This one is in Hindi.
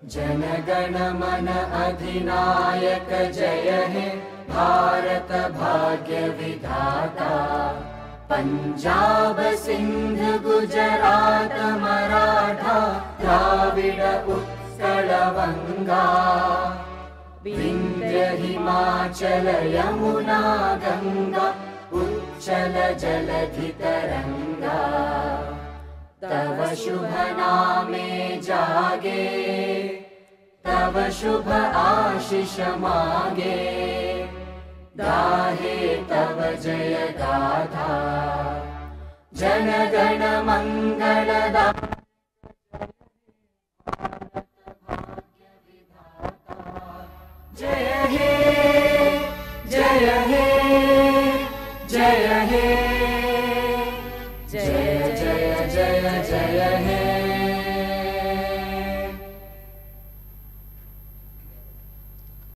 जनगण मन अधिनायक जय हे भारत भाग्य विधाता। पंजाब सिंध गुजरात मराठा द्राविड उत्कल वंगा। विंध्य हिमाचल यमुना गंगा उच्चल जलधि तरंगा। तव शुभ नामे जागे तव शुभ आशीष मागे। गाहे तव जय गाथा जनगण मंगलदायक